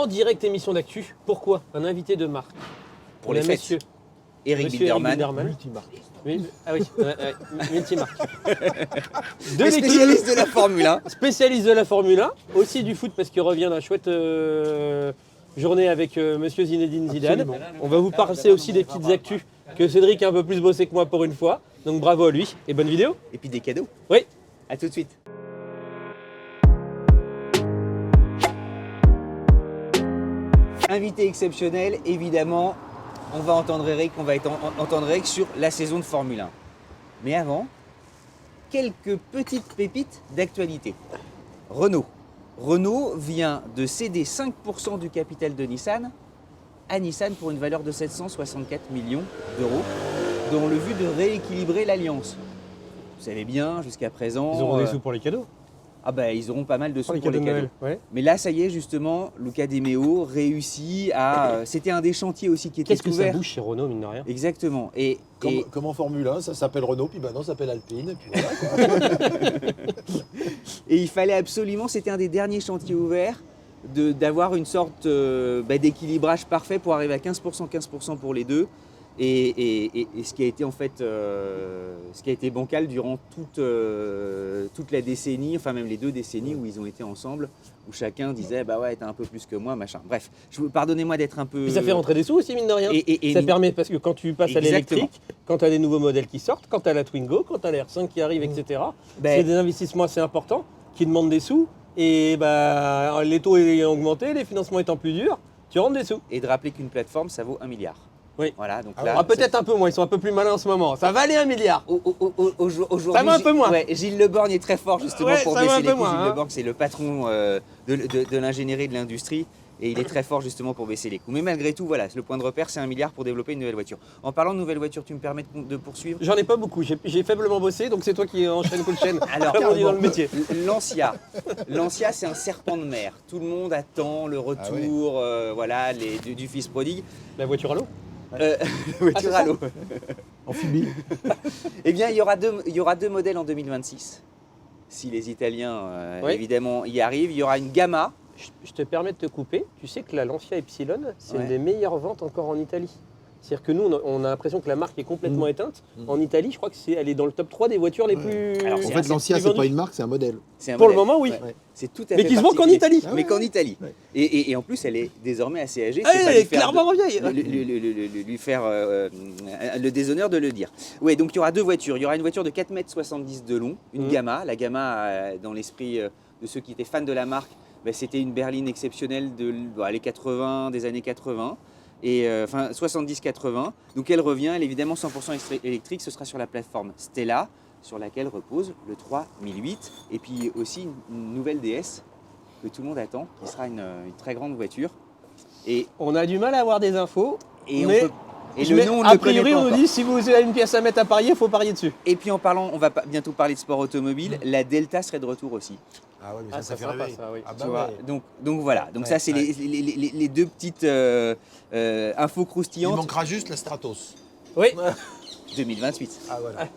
En direct émission d'actu. Pourquoi? Un invité de marque. Pour les fêtes. Monsieur Eric Bilderman. Multimarque. Ah oui, multimarque. Le spécialiste de la Formule 1. Spécialiste de la Formule 1, aussi du foot parce qu'il revient d'un chouette journée avec Monsieur Zinedine Zidane. Absolument. On va vous passer aussi des petites actus que Cédric a un peu plus bossé que moi pour une fois. Donc bravo à lui et bonne vidéo. Et puis des cadeaux. Oui. À tout de suite. Invité exceptionnel, évidemment, on va entendre Eric sur la saison de Formule 1. Mais avant, quelques petites pépites d'actualité. Renault. Renault vient de céder 5% du capital de Nissan à Nissan pour une valeur de 764 millions d'euros, dans le but de rééquilibrer l'alliance. Vous savez bien, jusqu'à présent... Ils auront des sous pour les cadeaux. Ah ben, ils auront pas mal de sous Pour les pour les cadeaux de cadeaux. Noël. Ouais. Mais là, ça y est, justement, Luca De Meo réussit à... C'était un des chantiers aussi qui était Qu'est-ce que ça ouvert. bouge chez Renault, mine de rien? Exactement. Et Comme en Formule 1, ça s'appelle Renault, puis maintenant ça s'appelle Alpine. Et puis voilà, quoi. et il fallait absolument, c'était un des derniers chantiers ouverts, d'avoir une sorte d'équilibrage parfait pour arriver à 15% pour les deux. Et ce qui a été en fait, ce qui a été bancal durant toute la décennie, enfin même les 2 décennies où ils ont été ensemble, où chacun disait bah ouais t'as un peu plus que moi machin. Bref, pardonnez-moi d'être un peu. Puis ça fait rentrer des sous aussi, mine de rien. Et Ça permet, parce que quand tu passes à Exactement. l'électrique, quand tu as des nouveaux modèles qui sortent, quand tu as la Twingo, quand tu as la R5 qui arrive, etc., Ben- c'est des investissements assez importants qui demandent des sous. Et bah, les taux ayant augmenté, les financements étant plus durs, tu rentres des sous. Et de rappeler qu'une plateforme ça vaut 1 milliard. Oui. Voilà, donc Ah là. Ah, peut-être un peu moins, ils sont un peu plus malins en ce moment. Ça va aller 1 milliard. Aujourd'hui, Ça va un peu moins. Ouais, Gilles Leborgne est très fort justement Ouais, pour ça va baisser un les peu coûts. moins, Gilles hein. Leborgne, c'est le patron de l'ingénierie de l'industrie et il est très fort justement pour baisser les coûts. Mais malgré tout, voilà, le point de repère, c'est 1 milliard pour développer une nouvelle voiture. En parlant de nouvelle voiture, tu me permets de poursuivre? J'en ai pas beaucoup, j'ai faiblement bossé, donc c'est toi qui enchaîne coup de chaîne. Alors, comme on dit dans le métier. L'Ancia, c'est un serpent de mer. Tout le monde attend le retour, voilà, du fils prodigue. La voiture à l'eau. La voiture c'est à ça l'eau. Amphibie. Eh bien, il y aura deux modèles en 2026. Si les Italiens, Oui. évidemment, y arrivent. Il y aura une Gamma. Je te permets de te couper. Tu sais que la Lancia Epsilon, c'est Ouais. une des meilleures ventes encore en Italie. C'est-à-dire que nous, on a l'impression que la marque est complètement éteinte. En Italie, je crois que elle est dans le top 3 des voitures les plus. Alors, En c'est fait, assez l'Ancia, plus c'est pas vendues. une marque, c'est un modèle. C'est un Pour le modèle. moment, oui. Ouais. C'est tout à Mais fait qui se vend qu'en particulier. Italie. Mais qu'en Italie. Ouais. Et en plus, elle est désormais assez âgée. Ah, c'est pas elle est lui faire clairement vieille. lui faire le déshonneur de le dire. Oui, donc il y aura 2 voitures. Il y aura une voiture de 4,70 m de long, une Gamma. La Gamma, dans l'esprit de ceux qui étaient fans de la marque, c'était une berline exceptionnelle les 80, des années 80. Et enfin 70-80. Donc elle revient, elle est évidemment 100% électrique. Ce sera sur la plateforme Stella, sur laquelle repose le 3008. Et puis aussi une nouvelle DS que tout le monde attend, qui sera une très grande voiture. Et On a du mal à avoir des infos. Et, mais le nom, on ne a le connaît priori, pas on nous encore. dit si vous avez une pièce à mettre à parier, il faut parier dessus. Et puis en parlant, on va bientôt parler de sport automobile, la Delta serait de retour aussi. Ah ouais, mais Ah, ça fait c'est sympa, rêver. ça, oui. Ah Tu bah vois, ouais. donc voilà, donc Ouais, ça c'est ouais. les 2 petites infos Il croustillantes. manquera juste la Stratos. Oui. 2028. Ah voilà.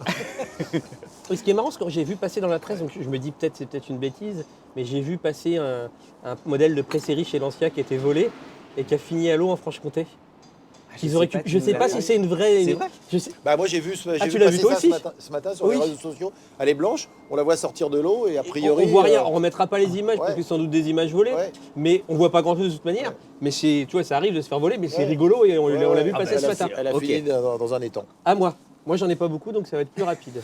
Ce qui est marrant, c'est que j'ai vu passer dans la presse, donc je me dis c'est peut-être une bêtise, mais j'ai vu passer un modèle de pré-série chez Lancia qui a été volé et qui a fini à l'eau en Franche-Comté. Je sais pas si c'est une vraie. C'est vrai. Je sais- Bah moi j'ai vu, tu l'as vu passer toi ça aussi ce matin sur Oui. les réseaux sociaux. Elle est blanche, on la voit sortir de l'eau et a On priori. voit rien, on remettra pas les images parce ouais. que c'est sans doute des images volées, Ouais. mais on voit pas grand chose de toute manière. Ouais. Mais c'est, tu vois, ça arrive de se faire voler, mais c'est Ouais. rigolo et on l'a vu Ah, passer bah, ce matin. Elle a Ok. fini dans un étang. À moi. Moi, j'en ai pas beaucoup, donc ça va être plus rapide.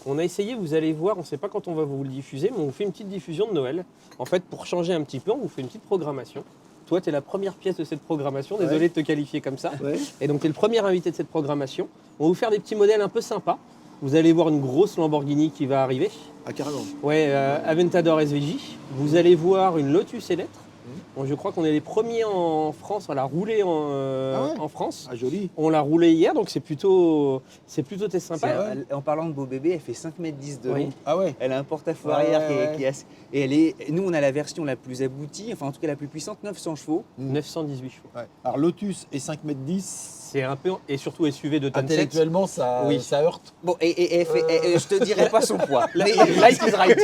On a essayé, vous allez voir, on ne sait pas quand on va vous le diffuser, mais on vous fait une petite diffusion de Noël. En fait, pour changer un petit peu, on vous fait une petite programmation. Toi, tu es la première pièce de cette programmation, désolé de te qualifier comme ça. Ouais. Et donc, tu es le premier invité de cette programmation. On va vous faire des petits modèles un peu sympas. Vous allez voir une grosse Lamborghini qui va arriver. Ah carrément. Ouais, Aventador SVJ. Vous allez voir une Lotus Electre. Bon, je crois qu'on est les premiers en France à la rouler en France. Ah joli. On l'a roulé hier, donc c'est plutôt très sympa. En parlant de beau bébé, elle fait 5,10 m de Oui. long. Ah ouais. Elle a un porte-à-faux Ouais, arrière ouais. qui est assez... Et elle est... Nous, on a la version la plus aboutie, enfin en tout cas la plus puissante, 900 chevaux. 918 chevaux. Ouais. Alors Lotus et 5,10 m, C'est un peu, et surtout SUV de tonne 7. intellectuellement ça, Oui. ça heurte. Bon, et elle fait... je te dirai pas son poids. Light is right.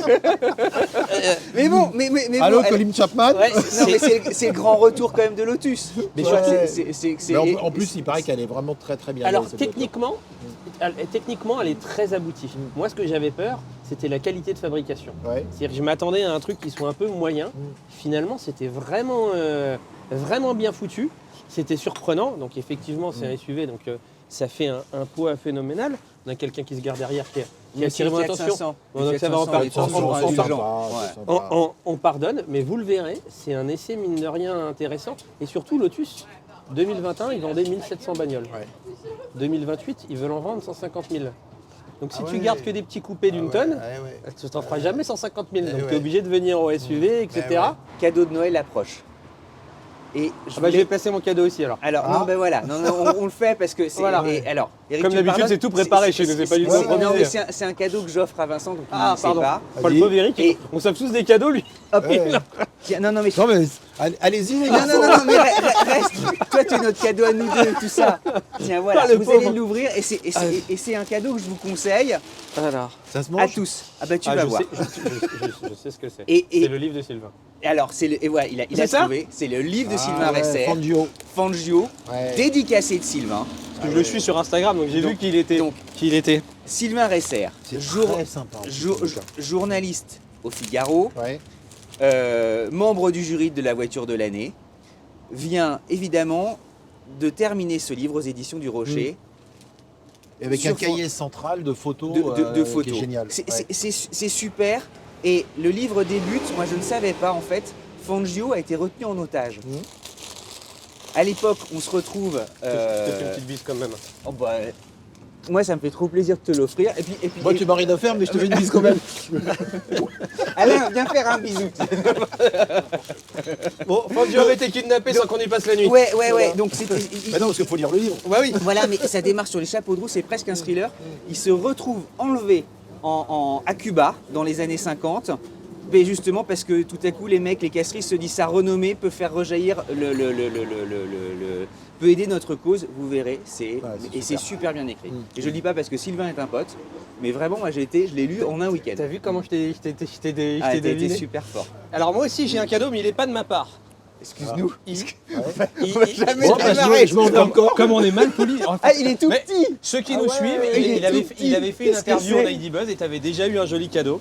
Mais bon, mais Allô bon, Colin Chapman. Ouais, non, mais c'est le grand retour quand même de Lotus. Mais Tu vois, surtout- c'est- Mais en plus, il paraît qu'elle est vraiment très très bien. Alors cette voiture. techniquement, elle est très aboutie. Moi, ce que j'avais peur, c'était la qualité de fabrication. Ouais. C'est-à-dire que je m'attendais à un truc qui soit un peu moyen. Finalement, c'était vraiment, vraiment bien foutu. C'était surprenant. Donc effectivement, c'est un SUV, donc ça fait un poids phénoménal. On a quelqu'un qui se garde derrière qui a attiré mon attention. Bon, donc ça va en parler. On pardonne, mais vous le verrez, c'est un essai mine de rien intéressant. Et surtout, Lotus, 2021, ils vendaient 1700 bagnoles. Ouais. 2028, ils veulent en vendre 150 000. Donc si Ah tu ouais. gardes que des petits coupés d'une tonne, Ouais. tu t'en feras jamais 150 000. Donc tu es ouais. obligé de venir au SUV, etc. ouais. Cadeau de Noël approche. Et Ah bah, je vais placer mon cadeau aussi alors. Alors, Ah. non, ben voilà, non, on le fait parce que c'est. Voilà. Et alors, Eric, Comme tu me d'habitude, pardonnes, c'est tout préparé chez nous, c'est pas du tout ouais, improvisé. Non, mais c'est un cadeau que j'offre à Vincent, donc il Ah, ne sait pardon. pas. Pas le Vas-y. pauvre Eric, Et- on savent tous des cadeaux lui. Hop, Ouais. tiens, non, mais. Non mais allez-y les Non, gars. non, mais reste. Toi, tu es notre cadeau à nous deux, tout ça. Tiens, voilà, Ah, le vous pauvre. allez l'ouvrir et c'est un cadeau que je vous conseille Alors, Ça se à mange. tous. Ah, bah, tu vas je voir. sais, je sais ce que c'est. Et- C'est le livre de Sylvain. Et alors, et voilà, il C'est a ça trouvé. C'est le livre de Sylvain Ah ouais, Resser, Fangio. Fangio, Ouais. dédicacé de Sylvain. Parce que je le suis sur Instagram, donc j'ai Donc- vu qu'il était. donc- Sylvain Resser, C'est jour- très sympa. en plus, jour- ce bouquin. journaliste au Figaro, Ouais. membre du jury de la voiture de l'année, vient évidemment de terminer ce livre aux éditions du Rocher Et avec Sur un cahier central de photos. de Qui photos. est génial. C'est- Ouais. C'est super. Et le livre débute, moi je ne savais pas en fait, Fangio a été retenu en otage. Mhm. À l'époque, on se retrouve. Je te fais une petite bise quand même. Oh, bah, moi, ça me fait trop plaisir de te l'offrir. Et puis, Moi, tu m'as rien à faire, mais je te fais une bise quand même. Alain, viens faire un bisou. Bon, Fangio avait été kidnappé sans qu'on y passe la nuit. Ouais. Donc c'était. Bah non, parce qu'il faut lire le livre. Bah oui. Voilà, mais ça démarre sur les chapeaux de roue, c'est presque un thriller. Il se retrouve enlevé à Cuba dans les années 50. Mais justement parce que tout à coup les mecs, les casseristes se disent sa renommée peut faire rejaillir peut aider notre cause, vous verrez, c'est et c'est super. super bien écrit. Mm. Et je le dis pas parce que Sylvain est un pote, mais vraiment moi je l'ai lu en un week-end. T'as vu comment je t'ai Ah, t'as été deviné. super fort. Alors moi aussi j'ai un cadeau, mais il est pas de ma part. Excuse-nous. Il- Ouais. il- On va il- jamais Bon, bah, démarrer. je m'en vais encore. Comme on est mal poli. Ah, il est tout Mais petit. Ceux qui Ah nous ouais, suivent, ouais, il est il avait tout fait petit. une Qu'est-ce que interview en c'est ID Buzz et t'avais déjà eu un joli cadeau.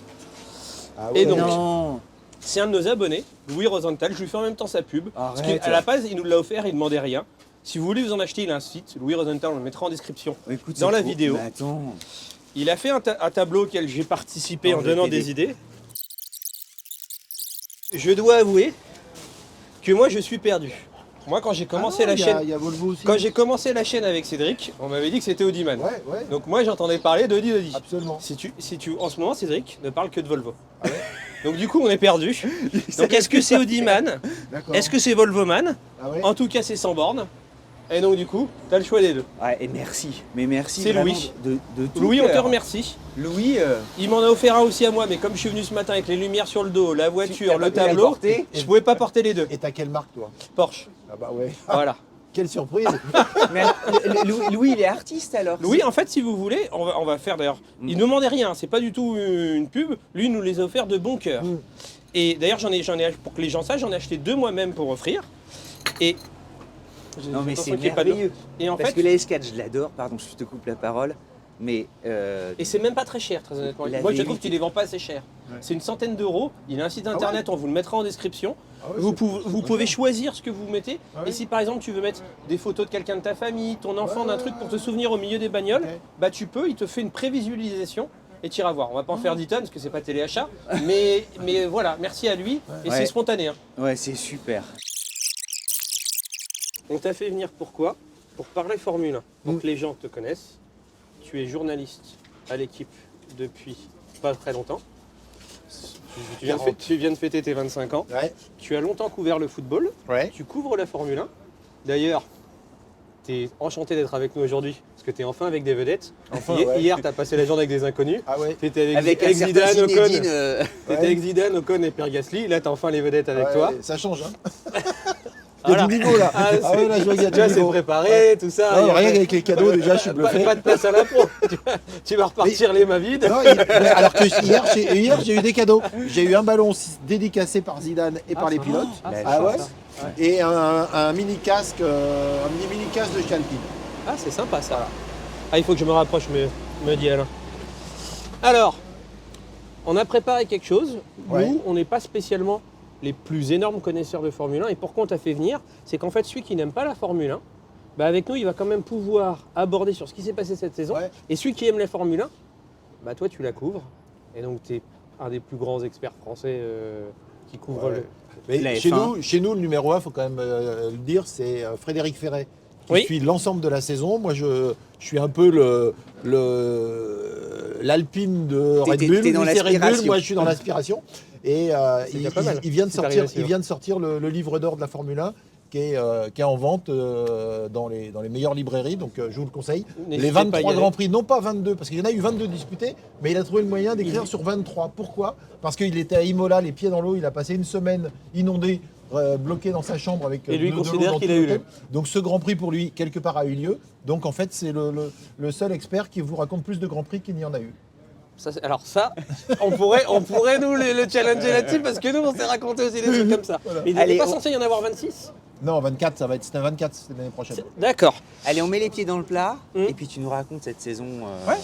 Ah Et donc, Non. C'est un de nos abonnés, Louis Rosenthal. Je lui fais en même temps sa pub. Parce Arrête. qu'à la base, il nous l'a offert, il demandait rien. Si vous voulez vous en acheter, il a un site, Louis Rosenthal, on le mettra en description. Écoute, Dans c'est la trop- vidéo. Mais attends. Il a fait un tableau auquel j'ai participé Non, en je vais donnant t'aider. des idées. Je dois avouer que moi je suis perdu. Moi quand j'ai commencé Ah non, la chaîne, Il y a Volvo aussi. quand j'ai commencé la chaîne avec Cédric, on m'avait dit que c'était Audiman. Ouais. Donc moi j'entendais parler d'Audi. Absolument. En ce moment Cédric ne parle que de Volvo. Ah ouais Donc du coup on est perdu. Donc est-ce que c'est Audiman? D'accord. Est-ce que c'est Volvoman? Ah ouais. En tout cas c'est sans borne. Et donc du coup, t'as le choix des deux. Ouais, et merci. Mais merci. C'est vraiment Louis. De tout Louis, on te cœur. remercie. Louis, Il m'en a offert un aussi à moi, mais comme je suis venu ce matin avec les lumières sur le dos, la voiture, t'as le pas pu la tableau, porter je pouvais pas porter les deux. Et t'as quelle marque toi? Porsche. Ah bah ouais. Voilà. Quelle surprise. mais alors, Louis, il est artiste alors. Louis, en fait, si vous voulez, on va faire d'ailleurs. Il ne demandait rien, c'est pas du tout une pub. Lui, il nous les a offerts de bon cœur. Mm. Et d'ailleurs, j'en ai, pour que les gens sachent, j'en ai acheté deux moi-même pour offrir. Et. Non mais c'est Attention qu'il y ait pas de- merveilleux. Et en Parce fait, que la S4, je l'adore. Pardon, je te coupe la parole. Mais et c'est même pas très cher, très honnêtement. La Moi, je trouve vérité. qu'il les vend pas assez cher. Ouais. C'est une centaine d'euros. Il a un site Ah ouais internet, on vous le mettra en description. Ah ouais, Vous pouvez choisir ce que vous mettez. Ah ouais. Et si par exemple tu veux mettre des photos de quelqu'un de ta famille, ton enfant, d'un truc pour te souvenir au milieu des bagnoles, Ok. bah tu peux, il te fait une prévisualisation et tu iras voir. On va pas en faire 10 tonnes parce que c'est pas téléachat. mais voilà, merci à lui. Et Ouais. c'est spontané. Hein. ouais, c'est super. On t'a fait venir pourquoi? Pour parler Formule 1. Pour que les gens te connaissent. Tu es journaliste à l'équipe depuis pas très longtemps. Tu viens de fêter tes 25 ans. Ouais. Tu as longtemps couvert le football. Ouais. Tu couvres la Formule 1. D'ailleurs, tu es enchanté d'être avec nous aujourd'hui parce que tu es enfin avec des vedettes. Enfin, Hier, ouais. tu as passé la journée avec des inconnus. Ah ouais. Tu étais Avec un avec certain Zidane, Ocon. Zinedine, T'étais Ouais. avec Zidane, Ocon et Pierre Gasly. Là, tu as enfin les vedettes avec Ouais, toi. Ça change, hein. Voilà. du niveau là. Ah, ouais, là, je vois qu'il y a tu vois, du c'est niveau. préparé, tout ça. Ouais, Il y a- rien qu'avec les cadeaux, déjà, je suis bluffé. Pas de place à l'impro. Tu vas repartir les mains vides. Non, mais alors que hier, j'ai eu des cadeaux. J'ai eu un ballon dédicacé par Zidane et par les sympa. pilotes. Ah, c'est Ah chouette, ouais. ça. Ouais. Et un mini casque, un mini casque de chez Alpine. Ah, c'est sympa ça. Ah, il faut que je me rapproche, me dit Alain. Alors, on a préparé quelque chose. Ouais. Nous, on n'est pas spécialement les plus énormes connaisseurs de Formule 1. Et pourquoi on t'a fait venir, c'est qu'en fait, celui qui n'aime pas la Formule 1, bah avec nous, il va quand même pouvoir aborder sur ce qui s'est passé cette saison. Ouais. Et celui qui aime la Formule 1, bah toi, tu la couvres. Et donc, tu es un des plus grands experts français qui couvre Ouais. le... Mais La chez F1. nous, le numéro 1, il faut quand même le dire, c'est Frédéric Ferret, qui Oui. suit l'ensemble de la saison. Moi, je suis un peu l'Alpine de Red T'es Bull. dans Lui, c'est Red Bull, l'aspiration. moi, je suis dans l'aspiration. Et C'est déjà pas mal. il vient de C'est sortir, arrivé, il vient de sortir le livre d'or de la Formule 1 qui est en vente dans les meilleures librairies, donc je vous le conseille. N'hésitez Les pas à y 23 aller. Grands Prix, non pas 22, parce qu'il y en a eu 22 disputés, mais il a trouvé le moyen d'écrire sur 23. Pourquoi? Parce qu'il était à Imola, les pieds dans l'eau, il a passé une semaine inondé, bloqué dans sa chambre avec Et lui, de l'eau considère dans qu'il tout a eu l'hôtel. lieu. Donc ce Grand Prix pour lui, quelque part, a eu lieu. Donc en fait, c'est le seul expert qui vous raconte plus de Grands Prix qu'il n'y en a eu. Alors ça, on pourrait nous le challenger là-dessus parce que nous, on s'est raconté aussi des trucs comme ça. Voilà. Mais il Allez, n'est pas on- censé y en avoir 26? Non, 24, ça va être, c'était un 24, c'était l'année prochaine. D'accord. Allez, on met les pieds dans le plat Mm. et puis tu nous racontes cette saison Ouais.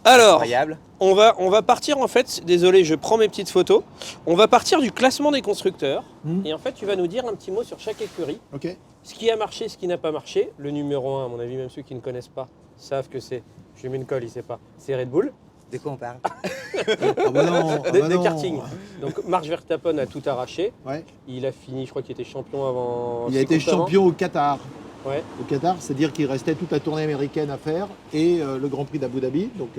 Alors, incroyable. on va partir en fait, désolé, je prends mes petites photos. On va partir du classement des constructeurs. Mhm. Et en fait, tu vas nous dire un petit mot sur chaque écurie. Ok. Ce qui a marché, ce qui n'a pas marché. Le numéro 1, à mon avis, même ceux qui ne connaissent pas savent que c'est... Je lui mets une colle, il ne sait pas. C'est Red Bull, De quoi on parle? Ah bah non, ah des bah non. karting. Donc Max Verstappen a tout arraché. Ouais. Il a fini, je crois qu'il était champion avant... Il a six été courses avant. champion au Qatar. Ouais. Au Qatar, c'est-à-dire qu'il restait toute la tournée américaine à faire et le Grand Prix d'Abu Dhabi, donc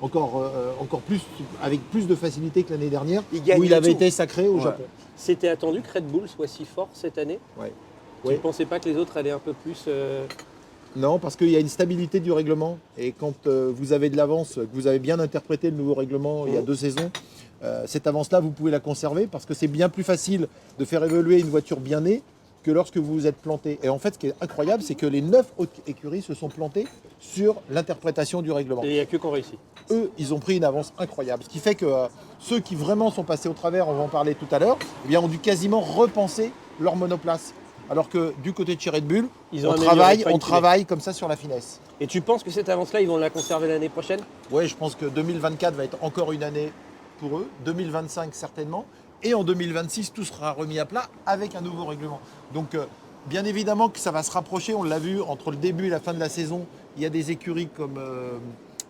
encore plus, avec plus de facilité que l'année dernière, Il gagne où il avait tout. été sacré au Ouais. Japon. C'était attendu que Red Bull soit si fort cette année. Ouais. Tu Oui. ne pensais pas que les autres allaient un peu plus... Non, parce qu'il y a une stabilité du règlement et quand vous avez de l'avance, que vous avez bien interprété le nouveau règlement il y a 2 saisons, cette avance-là, vous pouvez la conserver parce que c'est bien plus facile de faire évoluer une voiture bien née que lorsque vous vous êtes planté. Et en fait, ce qui est incroyable, c'est que les 9 autres écuries se sont plantées sur l'interprétation du règlement. Et il n'y a que qu'on réussit. Eux, ils ont pris une avance incroyable. Ce qui fait que ceux qui vraiment sont passés au travers, on va en parler tout à l'heure, eh bien, ont dû quasiment repenser leur monoplace. Alors que du côté de chez Red Bull, Ils ont on amélioré, travaille, fine-tuné. on travaille comme ça sur la finesse. Et tu penses que cette avance-là, ils vont la conserver l'année prochaine? Ouais, je pense que 2024 va être encore une année pour eux, 2025 certainement, et en 2026 tout sera remis à plat avec un nouveau règlement. Donc bien évidemment que ça va se rapprocher, on l'a vu entre le début et la fin de la saison, il y a des écuries comme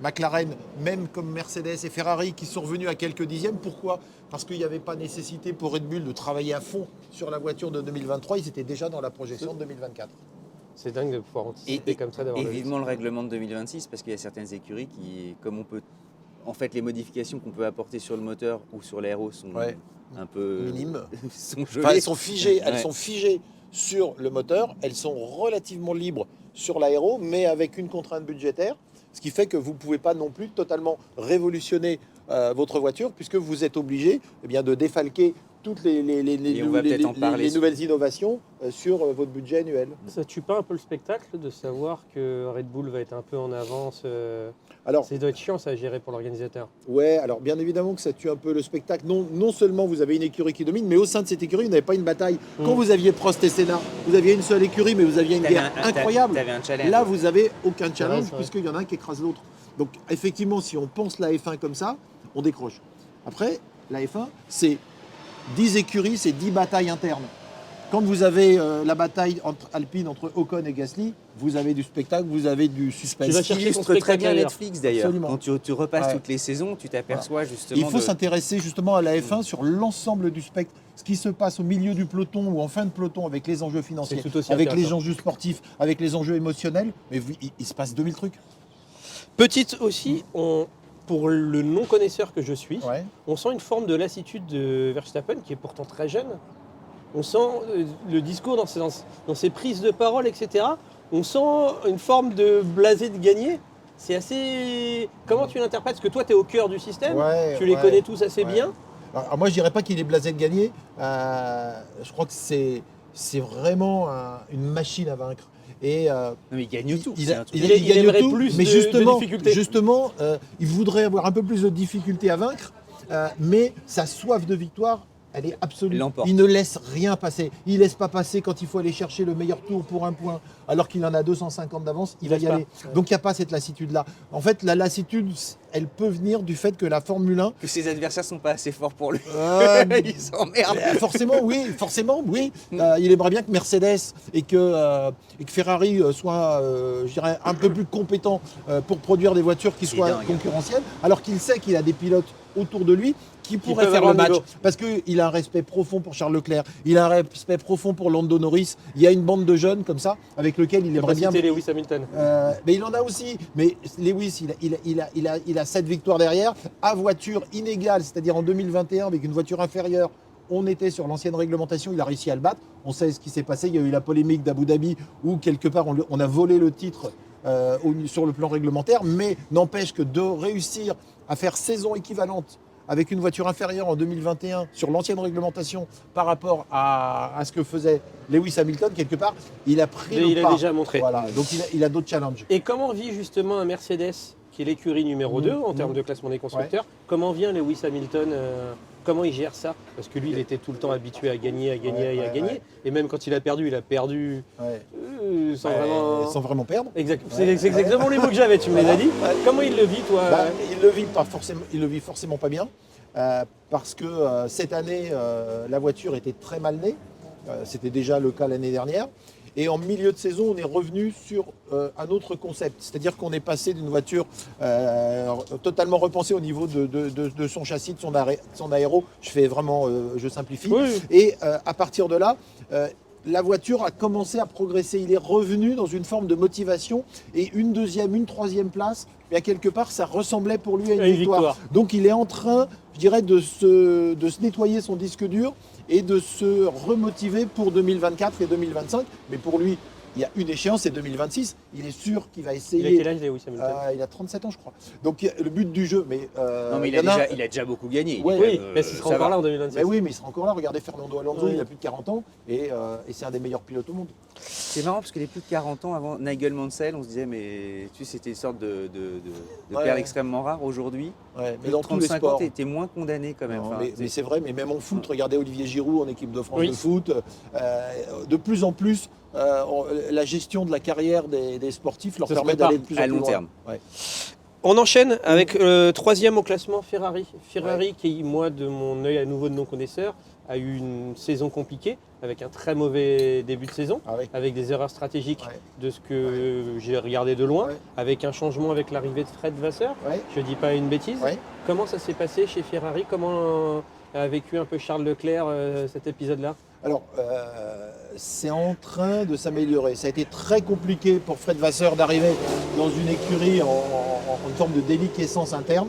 McLaren, même comme Mercedes et Ferrari qui sont revenus à quelques dixièmes. Pourquoi? Parce qu'il n'y avait pas nécessité pour Red Bull de travailler à fond sur la voiture de 2023, ils étaient déjà dans la projection de 2024. C'est dingue de pouvoir anticiper comme ça, d'avoir Et le vivement le règlement de 2026 parce qu'il y a certaines écuries qui, comme on peut, en fait, les modifications qu'on peut apporter sur le moteur ou sur l'aéro sont Ouais. un peu Minime. sont gelées. Enfin, elles sont figées, elles Ouais. sont figées sur le moteur, elles sont relativement libres sur l'aéro, mais avec une contrainte budgétaire, ce qui fait que vous ne pouvez pas non plus totalement révolutionner votre voiture, puisque vous êtes obligé eh bien, de défalquer toutes les Et on va peut-être en parler nouvelles innovations sur votre budget annuel. Ça tue pas un peu le spectacle de savoir que Red Bull va être un peu en avance Alors, Ça doit être chiant ça à gérer pour l'organisateur. ouais, alors bien évidemment que ça tue un peu le spectacle. Non seulement vous avez une écurie qui domine, mais au sein de cette écurie, vous n'avez pas une bataille. Quand vous aviez Prost et Senna, vous aviez une seule écurie, mais vous aviez une guerre incroyable. T'avais un challenge. Là, vous avez aucun challenge c'est vrai. puisqu'il y en a un qui écrase l'autre. Donc, effectivement, si on pense la F1 comme ça, on décroche. Après, la F1, c'est 10 écuries, c'est 10 batailles internes. Quand vous avez la bataille Alpine entre Ocon et Gasly, vous avez du spectacle, vous avez du suspense. Tu vas Ce qui chercher ton illustre très spectacle bien ailleurs. Netflix d'ailleurs. Absolument. Quand tu repasses Ouais. toutes les saisons, tu t'aperçois justement. Il faut de- s'intéresser justement à la F1 sur l'ensemble du spectre. Ce qui se passe au milieu du peloton ou en fin de peloton avec les enjeux financiers, C'est tout aussi avec les intéressant. enjeux sportifs, avec les enjeux émotionnels, mais il se passe 2000 trucs. Petite aussi, pour le non-connaisseur que je suis, Ouais. on sent une forme de lassitude de Verstappen qui est pourtant très jeune. On sent le discours dans ses prises de parole, etc. On sent une forme de blasé de gagner. C'est assez... Comment tu l'interprètes? Parce que toi, tu es au cœur du système. Ouais, Tu les ouais. connais tous assez Ouais. bien. Alors, moi, je dirais pas qu'il est blasé de gagner. Je crois que c'est c'est vraiment une machine à vaincre. Et Non, mais il gagne tout. il, c'est a- un truc. il a- il il gagne aimerait tout, plus mais de difficultés. justement, il voudrait avoir un peu plus de difficultés à vaincre, mais sa soif de victoire, elle est absolue. Il l'emporte. Il ne laisse rien passer. Il laisse pas passer quand il faut aller chercher le meilleur tour pour un point, alors qu'il en a 250 d'avance, il va y laisse pas. aller. Donc il n'y a pas cette lassitude-là. En fait, la lassitude, elle peut venir du fait que la Formule 1, Que ses adversaires sont pas assez forts pour lui. euh, Il s'emmerde. forcément, oui. Il aimerait bien que Mercedes et que Ferrari soient, je dirais, un peu plus compétents pour produire des voitures qui C'est soient dingue. concurrentielles, alors qu'il sait qu'il a des pilotes autour de lui qui pourraient peuvent faire le avoir le match. niveau. Parce qu'il a un respect profond pour Charles Leclerc, il a un respect profond pour Lando Norris. Il y a une bande de jeunes comme ça avec lequel il Il aimerait bien. Lewis Hamilton. Mais il en a aussi. Mais Lewis, il a 7 victoires derrière, à voiture inégale, c'est-à-dire en 2021 avec une voiture inférieure. On était sur l'ancienne réglementation, il a réussi à le battre. On sait ce qui s'est passé. Il y a eu la polémique d'Abu Dhabi où quelque part on a volé le titre sur le plan réglementaire, mais n'empêche que de réussir à faire saison équivalente avec une voiture inférieure en 2021 sur l'ancienne réglementation par rapport à ce que faisait Lewis Hamilton, quelque part, il a pris Mais le il a pas. déjà montré. Voilà, donc il a d'autres challenges. Et comment vit justement un Mercedes, qui est l'écurie numéro 2 en termes de classement des constructeurs, comment vient Lewis Hamilton comment il gère ça? Parce que lui, il était tout le temps habitué à gagner. Ouais. Et même quand il a perdu Ouais. sans Ouais, vraiment... sans vraiment perdre. Exact. C'est exactement les mots que j'avais, tu me les as dit. Ouais. Comment il le vit, toi Il le vit forcément pas bien parce que cette année, la voiture était très mal née. C'était déjà le cas l'année dernière. Et en milieu de saison, on est revenu sur un autre concept. C'est-à-dire qu'on est passé d'une voiture totalement repensée au niveau de son châssis, de son aéro. Je simplifie. Oui. Et à partir de là, la voiture a commencé à progresser. Il est revenu dans une forme de motivation et une deuxième, une troisième place. Et à quelque part, ça ressemblait pour lui à une victoire. Donc il est en train, je dirais, de se nettoyer son disque dur et de se remotiver pour 2024 et 2025. Mais pour lui, il y a une échéance, c'est 2026. Il est sûr qu'il va essayer. Il a quel âge, Lewis Hamilton Il a 37 ans, je crois. Donc le but du jeu, mais Non, mais il y en a- il a déjà beaucoup gagné. Ouais. Oui, mais il sera ça encore va. là en 2026. Mais oui, mais il sera encore là. Regardez Fernando Alonso, Oui. il a plus de 40 ans et c'est un des meilleurs pilotes au monde. C'est marrant parce que les plus de 40 ans avant Nigel Mansell, on se disait, mais tu sais, c'était une sorte de Ouais. perle extrêmement rare. Aujourd'hui, Ouais, mais plus de dans tous les 35 ans, sports. t'es moins condamné quand même. Non, Enfin, mais c'est vrai, mais même en foot, regardez Olivier Giroud en équipe de France Oui. de foot. De plus en plus, la gestion de la carrière des sportifs leur Ça se permet prépare d'aller de plus en à plus long loin. terme. Ouais. On enchaîne avec le troisième au classement, Ferrari. Ferrari qui, moi, de mon œil à nouveau de non-connaisseur, a eu une saison compliquée, avec un très mauvais début de saison, Ah ouais. avec des erreurs stratégiques Ouais. de ce que j'ai regardé de loin, Ouais. avec un changement avec l'arrivée de Fred Vasseur. Ouais. Je dis pas une bêtise. Ouais. Comment ça s'est passé chez Ferrari? Comment a vécu un peu Charles Leclerc cet épisode-là? Alors, c'est en train de s'améliorer. Ça a été très compliqué pour Fred Vasseur d'arriver dans une écurie en forme de déliquescence interne.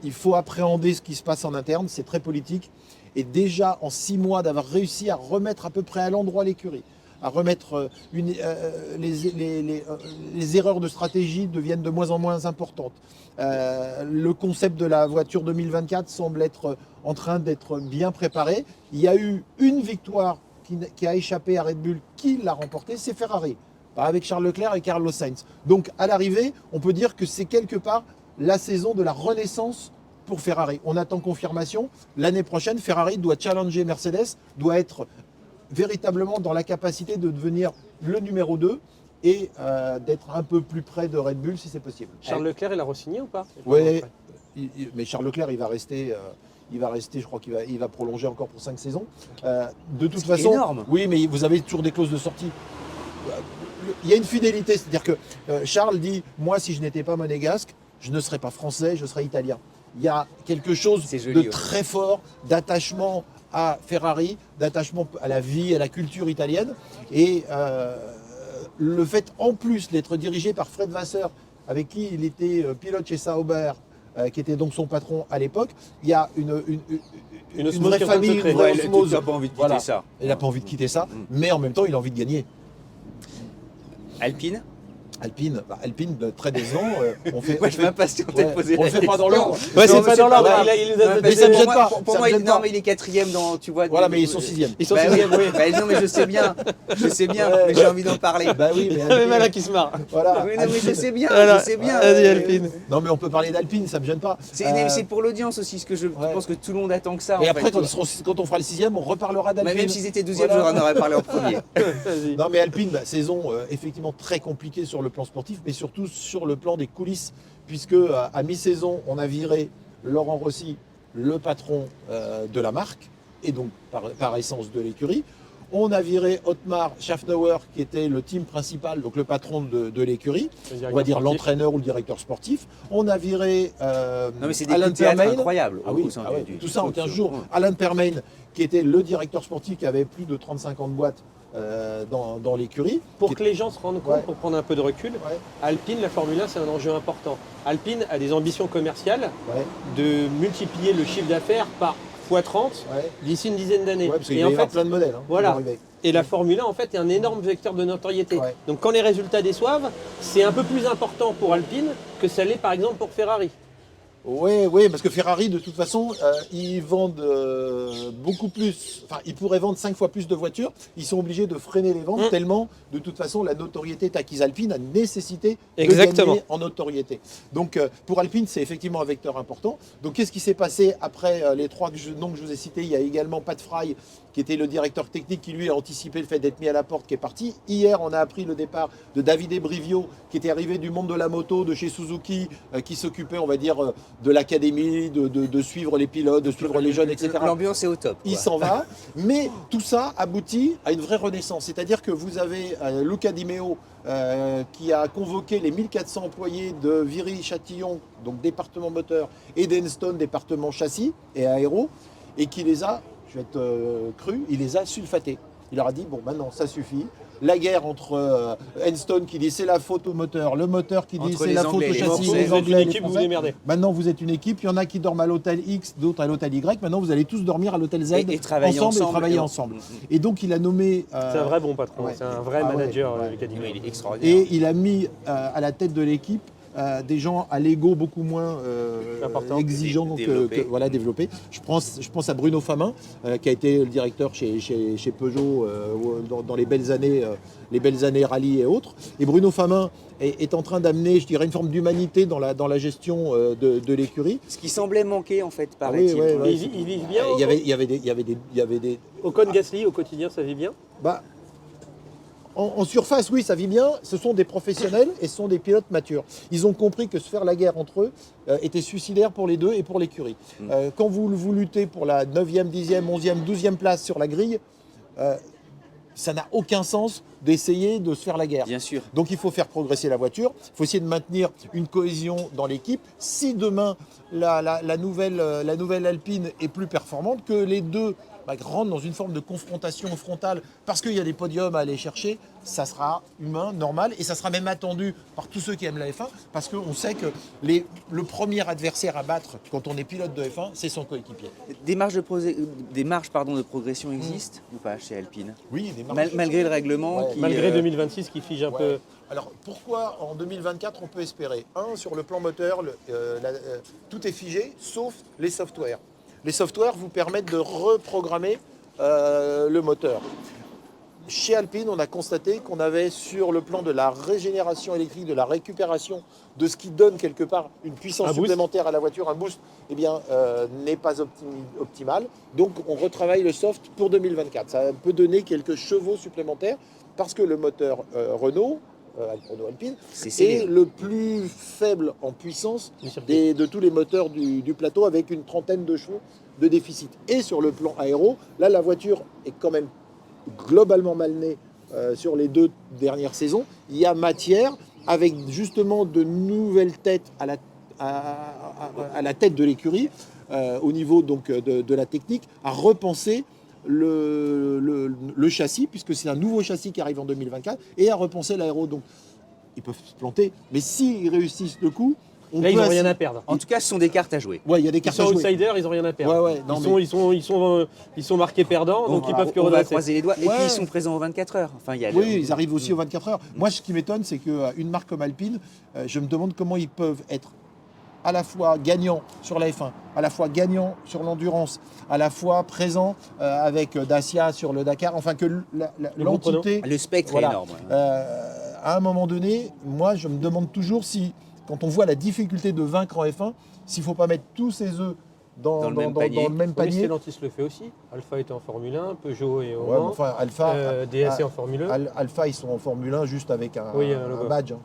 Il faut appréhender ce qui se passe en interne, c'est très politique. Et déjà, en 6 mois, d'avoir réussi à remettre à peu près à l'endroit l'écurie, à remettre les erreurs de stratégie deviennent de moins en moins importantes. Le concept de la voiture 2024 semble être en train d'être bien préparé. Il y a eu une victoire qui a échappé à Red Bull. Qui l'a remportée? C'est Ferrari, avec Charles Leclerc et Carlos Sainz. Donc à l'arrivée, on peut dire que c'est quelque part la saison de la renaissance pour Ferrari. On attend confirmation. L'année prochaine, Ferrari doit challenger Mercedes, doit être véritablement dans la capacité de devenir le numéro 2 et d'être un peu plus près de Red Bull si c'est possible. Charles Leclerc, il a re-signé ou pas? Oui, mais Charles Leclerc, il va rester, je crois qu'il va prolonger encore pour 5 saisons. De toute C'est façon, énorme. oui, mais vous avez toujours des clauses de sortie. Il y a une fidélité, c'est-à-dire que Charles dit, moi, si je n'étais pas monégasque, je ne serais pas français, je serais italien. Il y a quelque chose C'est joli, de ouais. très fort, d'attachement à Ferrari, d'attachement à la vie, à la culture italienne. Et le fait, en plus, d'être dirigé par Fred Vasseur, avec qui il était pilote chez Sauber, qui était donc son patron à l'époque, il y a une osmose vraie qui est en train de se famille, créer. une vraie Ouais, osmose. tu n'as pas envie de quitter Voilà. ça. Il n'a pas envie de quitter ça, mais en même temps, il a envie de gagner. Alpine, Alpine, très décevant. On fait, Moi, je m'impatiente de te poser on la le fait pas dans question. l'ordre. Ouais, Non, c'est mais pas dans l'ordre. grave. Il nous a Non, donné mais ça me des- gêne pas. Pour ça moi, me gêne non, pas. mais il est quatrième dans, tu vois. Voilà, mais ils sont 6e. Ils sont Bah sixième, oui. Bah non, mais je sais bien, Ouais. mais j'ai envie d'en parler. Bah oui, mais Il y a Alpine, Malin qui se marre. voilà. Oui, non, mais je sais bien, Voilà. je sais bien. Vas-y, Alpine. Non, mais on peut parler d'Alpine, ça me gêne pas. C'est pour l'audience aussi, ce que je Ouais. pense que tout le monde attend que ça. Et en après, fait, quand, tu vois. quand on fera le 6e, on reparlera Bah, d'Alpine. même s'ils étaient 12e, Voilà. j'en aurais parlé en premier. Vas-y. Non, mais Alpine, saison effectivement très compliquée sur le plan sportif, mais surtout sur le plan des coulisses, puisque à mi-saison, on a viré Laurent Rossi, le patron de la marque, et donc par essence de l'écurie. On a viré Otmar Schaffnauer, qui était le team principal, donc le patron de l'écurie, on va dire l'entraîneur ou le directeur sportif. On a viré Non, mais c'est des Alan coups de théâtre Permain. incroyables. Ah oui, au sein ah ouais, du tout ça en truc. 15 jours. Alan Permain, qui était le directeur sportif, qui avait plus de 35 ans de boîte dans l'écurie. Pour que les gens se rendent compte, Ouais. pour prendre un peu de recul, Ouais, Alpine, la Formule 1, c'est un enjeu important. Alpine a des ambitions commerciales ouais, de multiplier le chiffre d'affaires par x30 ouais. d'ici une dizaine d'années. Ouais, parce qu'il Et va y en avoir fait, plein de modèles. Hein, voilà. qui vont arriver. et la Formule 1, en fait, est un énorme vecteur de notoriété. Ouais. Donc quand les résultats déçoivent, c'est un peu plus important pour Alpine que ça l'est par exemple pour Ferrari. Oui, parce que Ferrari, de toute façon, ils vendent beaucoup plus. Enfin, ils pourraient vendre 5 fois plus de voitures. Ils sont obligés de freiner les ventes tellement, de toute façon, la notoriété est acquise. Alpine a nécessité de Exactement. gagner en notoriété. Donc, pour Alpine, c'est effectivement un vecteur important. Donc, qu'est-ce qui s'est passé après les trois noms que je vous ai cités? Il y a également Pat Fry, qui était le directeur technique, qui lui a anticipé le fait d'être mis à la porte, qui est parti. Hier, on a appris le départ de Davide Brivio, qui était arrivé du monde de la moto, de chez Suzuki, qui s'occupait, on va dire, de l'académie, de suivre les pilotes, de suivre les jeunes, etc. L'ambiance est au top. Il quoi. s'en va, mais tout ça aboutit à une vraie renaissance. C'est-à-dire que vous avez Luca Di Meo qui a convoqué les 1400 employés de Viry-Châtillon, donc département moteur, et d'Enston, département châssis et aéro, et qui les a, je vais être cru, il les a sulfatés. Il leur a dit, bon, maintenant, ça suffit. La guerre entre Enstone qui dit c'est la faute au moteur, le moteur qui dit Entre c'est les la faute Anglais au et les châssis, Français. les Vous êtes une Anglais, les équipe, vous vous Français. démerdez. Maintenant, vous êtes une équipe. Il y en a qui dorment à l'hôtel X, d'autres à l'hôtel Y. Maintenant, vous allez tous dormir à l'hôtel Z Et travailler ensemble et ensemble. travailler ensemble. Et donc, il a nommé. C'est un vrai bon patron, ouais. c'est un vrai Ah ouais, manager, ouais. Lucas Di Meo. Il est extraordinaire. Et il a mis à la tête de l'équipe des gens à l'ego beaucoup moins Important. exigeants Développés. voilà, développés. Je pense à Bruno Famin, qui a été le directeur chez Peugeot dans les belles années rallye et autres. Et Bruno Famin est en train d'amener, je dirais, une forme d'humanité dans la gestion de l'écurie. Ce qui semblait manquer en fait, Ah paraît-il. oui, ouais, ouais. Ils vivent bien. Il y avait des Ocon Gasly au quotidien, ça vit bien. bah, en surface, oui, ça vit bien. Ce sont des professionnels et ce sont des pilotes matures. Ils ont compris que se faire la guerre entre eux était suicidaire pour les deux et pour l'écurie. Quand vous luttez pour la 9e, 10e, 11e, 12e place sur la grille, ça n'a aucun sens d'essayer de se faire la guerre. Bien sûr. Donc il faut faire progresser la voiture, il faut essayer de maintenir une cohésion dans l'équipe. Si demain la nouvelle Alpine est plus performante, que les deux rentrent dans une forme de confrontation frontale parce qu'il y a des podiums à aller chercher, ça sera humain, normal, et ça sera même attendu par tous ceux qui aiment la F1 parce qu'on sait que le premier adversaire à battre quand on est pilote de F1, c'est son coéquipier. Des marges de progression existent ou pas chez Alpine? Oui, des marges. Malgré le règlement Ouais. qui, Malgré 2026 qui fige un Ouais. peu. Alors pourquoi en 2024 on peut espérer? Sur le plan moteur, tout est figé sauf les softwares. Les softwares vous permettent de reprogrammer le moteur. Chez Alpine, on a constaté qu'on avait sur le plan de la régénération électrique, de la récupération, de ce qui donne quelque part une puissance Un boost. supplémentaire à la voiture, un boost, n'est pas optimal. Donc on retravaille le soft pour 2024. Ça peut donner quelques chevaux supplémentaires parce que le moteur Renault Alpine c'est scellé. est le plus faible en puissance Du circuit. de tous les moteurs du plateau, avec une trentaine de chevaux de déficit. Et sur le plan aéro, là la voiture est quand même globalement mal née sur les 2 dernières saisons. Il y a matière, avec justement de nouvelles têtes à la tête de l'écurie, au niveau donc de la technique, à repenser le châssis, puisque c'est un nouveau châssis qui arrive en 2024, et à repenser l'aéro. Donc, ils peuvent se planter, mais s'ils réussissent le coup, on Là, ils peut n'ont rien assi- à perdre. En tout cas, ce sont des cartes à jouer. Ouais, il y a des Ils cartes sont à jouer. outsiders, ils n'ont rien à perdre. Ouais, non, mais Ils sont marqués perdants, donc ils peuvent que on va redresser. croiser les doigts. Et Ouais. puis, ils sont présents aux 24 heures. Enfin, il y a oui, ils arrivent aussi aux 24 heures. Moi, ce qui m'étonne, c'est qu'une marque comme Alpine, je me demande comment ils peuvent être à la fois gagnants sur la F1, à la fois gagnants sur l'endurance, à la fois présents avec Dacia sur le Dakar. Enfin, que l'entité... Le spectre Voilà. est énorme. À un moment donné, moi, je me demande toujours si, quand on voit la difficulté de vaincre en F1, s'il ne faut pas mettre tous ses œufs dans le même Oui, panier. Stellantis le fait aussi. Alpha était en Formule 1, Peugeot est au Ouais, mais Mans, enfin, Alpha, DSC en Formule 1. Alpha, ils sont en Formule 1 juste avec un logo. badge. Hein.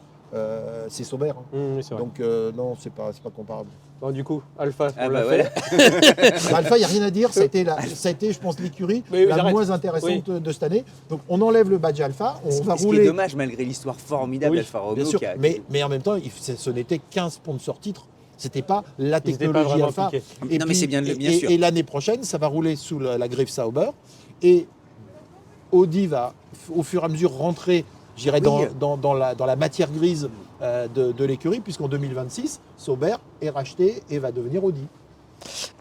C'est Sauber. Hein. C'est vrai. Donc non, c'est pas comparable. Bon, du coup, Alpha, Ah on bah l'a voilà. fait. Alpha, il n'y a rien à dire. Ça a été, je pense, l'écurie Mais la j'arrête. moins intéressante de cette année. Donc on enlève le badge Alpha, on va Ce qui est rouler. dommage, malgré l'histoire formidable Oui, d'Alfa Romeo. bien sûr. qui a- Mais en même temps, ce n'était qu'un sponsor titre. C'était pas la Ils étaient pas technologie vraiment Alpha. piqués. Et Non, mais c'est bien sûr. Et l'année prochaine, ça va rouler sous la griffe Sauber. Et Audi va, au fur et à mesure, rentrer, j'irais, Oui. dans la matière grise de l'écurie, puisqu'en 2026, Sauber est racheté et va devenir Audi.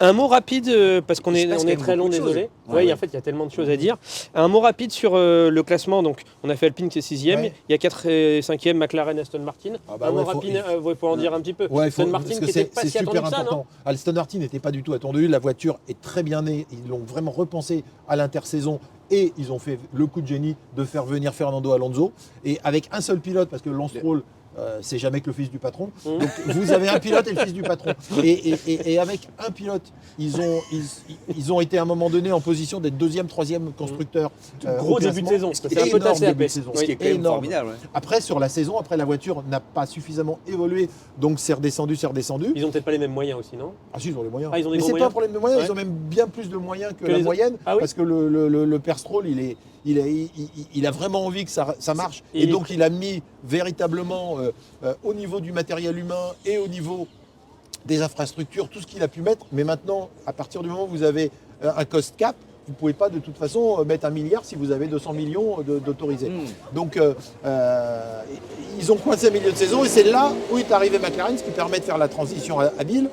Un mot rapide, parce qu'on Il se est, passe on quand est même très long, beaucoup de choses. désolé. Ouais, Oui, ouais. en fait, il y a tellement de choses à dire. Un mot rapide sur le classement. Donc, on a fait Alpine qui est 6e. Ouais. Il y a 4 et 5e, McLaren, Aston Martin. Ah bah un mot ouais, faut- rapide, il faut en dire un petit peu. Ouais, Aston Martin parce qui que n'était pas c'est si attendu super que ça, non? important. Aston Martin n'était pas du tout attendu. La voiture est très bien née. Ils l'ont vraiment repensé à l'intersaison et ils ont fait le coup de génie de faire venir Fernando Alonso. Et avec un seul pilote, parce que Lance Stroll, c'est jamais que le fils du patron. Mmh. Donc vous avez un pilote et le fils du patron. Et avec un pilote, ils ont été à un moment donné en position d'être deuxième, troisième constructeur. Gros au début de classement. saison. C'est un peu Énorme tassé début après. de saison. Ce qui est quand même Énorme. formidable. ouais. Après, sur la saison, la voiture n'a pas suffisamment évolué, donc c'est redescendu. Ils n'ont peut-être pas les mêmes moyens aussi, non? Ah si, ils ont les moyens. Ah, ils ont des Mais gros c'est pas moyens. un problème de moyens, Ouais. ils ont même bien plus de moyens que Que la les- moyenne, Ah oui. parce que le père Stroll, il a vraiment envie que ça marche. Et Et donc il a mis véritablement au niveau du matériel humain et au niveau des infrastructures, tout ce qu'il a pu mettre. Mais maintenant, à partir du moment où vous avez un cost cap, vous ne pouvez pas de toute façon mettre 1 milliard si vous avez 200 millions d'autorisés. Donc ils ont coincé un milieu de saison et c'est là où est arrivé McLaren, ce qui permet de faire la transition habile.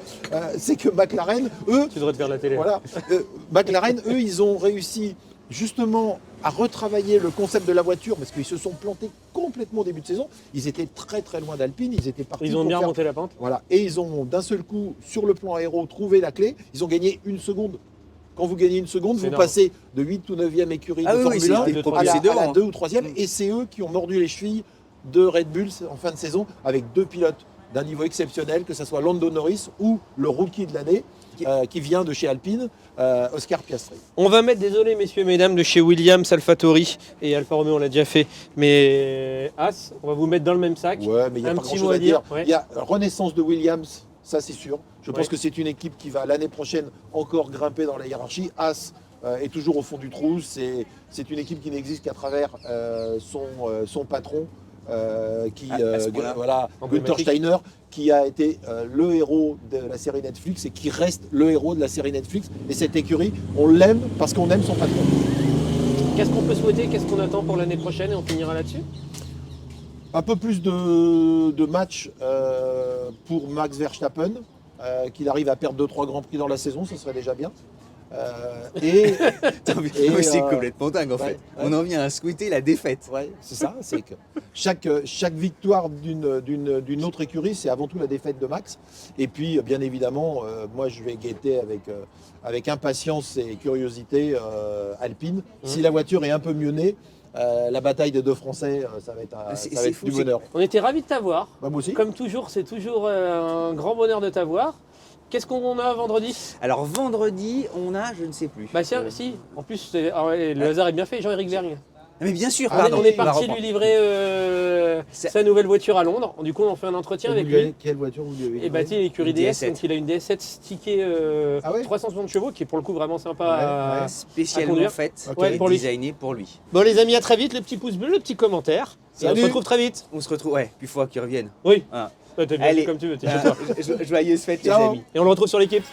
C'est que McLaren, eux, Tu devrais te faire la télé. voilà, McLaren, eux, ils ont réussi justement à retravailler le concept de la voiture parce qu'ils se sont plantés complètement au début de saison. Ils étaient très très loin d'Alpine, ils étaient partis Ils ont pour bien faire- remonté la pente. Voilà, et ils ont d'un seul coup, sur le plan aéro, trouvé la clé. Ils ont gagné 1 seconde. Quand vous gagnez 1 seconde, C'est vous énorme. passez de 8 ou 9e écurie Ah de oui, oui, Formule 1 c'était le à la, propulsé devant, à la hein. 2 ou 3e. Et c'est eux qui ont mordu les chevilles de Red Bull en fin de saison avec 2 pilotes d'un niveau exceptionnel, que ce soit Lando Norris ou le rookie de l'année qui vient de chez Alpine, Oscar Piastri. On va mettre, désolé messieurs, mesdames, de chez Williams, AlphaTauri et Alfa Romeo, on l'a déjà fait, mais As, on va vous mettre dans le même sac. Ouais, mais il y a Un pas petit grand-chose mot à à dire. dire, ouais. Il y a renaissance de Williams, ça c'est sûr. Je pense Ouais. que c'est une équipe qui va l'année prochaine encore grimper dans la hiérarchie. As est toujours au fond du trou. C'est une équipe qui n'existe qu'à travers son patron, À ce point-là. voilà, Günther Emblématique. Steiner, qui a été le héros de la série Netflix et qui reste le héros de la série Netflix. Et cette écurie, on l'aime parce qu'on aime son patron. Qu'est-ce qu'on peut souhaiter, qu'est-ce qu'on attend pour l'année prochaine et on finira là-dessus? Un peu plus de matchs pour Max Verstappen, qu'il arrive à perdre 2-3 grands prix dans la saison, ce serait déjà bien. Et C'est complètement dingue en ouais, fait. ouais. On en vient à scouter la défaite. ouais, c'est ça, c'est que chaque victoire d'une autre écurie, c'est avant tout la défaite de Max. Et puis, bien évidemment, moi je vais guetter avec impatience et curiosité Alpine. Si la voiture est un peu mieux née, la bataille des deux Français, ça va être, C'est- ça va c'est être fou, du c'est- bonheur. On était ravis de t'avoir. Bah, moi aussi. Comme toujours, c'est toujours un grand bonheur de t'avoir. Qu'est-ce qu'on a vendredi? Alors vendredi, on a, je ne sais plus. Bah si, en plus, le hasard est bien fait, Jean-Éric Vergne. Ah, mais bien sûr, Ah, pardon. On est va parti reprendre. lui livrer C'est- sa nouvelle voiture à Londres. Du coup, on fait un entretien avec lui. Quelle voiture vous lui avez Et bah, tu sais, l'écurie Une DS, DS7. donc il a une DS7 stickée Ah ouais 360 chevaux, qui est pour le coup vraiment sympa. Ouais, à- ouais. Spécialement conduire. faite Ok. et pour lui. designée pour lui. Bon, les amis, à très vite. Le petit pouce bleu, le petit commentaire. Et on se Salut. retrouve très vite. On se retrouve, ouais, puis il faut qu'il revienne. Oui. Ah. T'es bien Allez. vu comme tu veux, t'es chez toi. Joyeuse fête les Ciao. amis. Et on le retrouve sur l'équipe.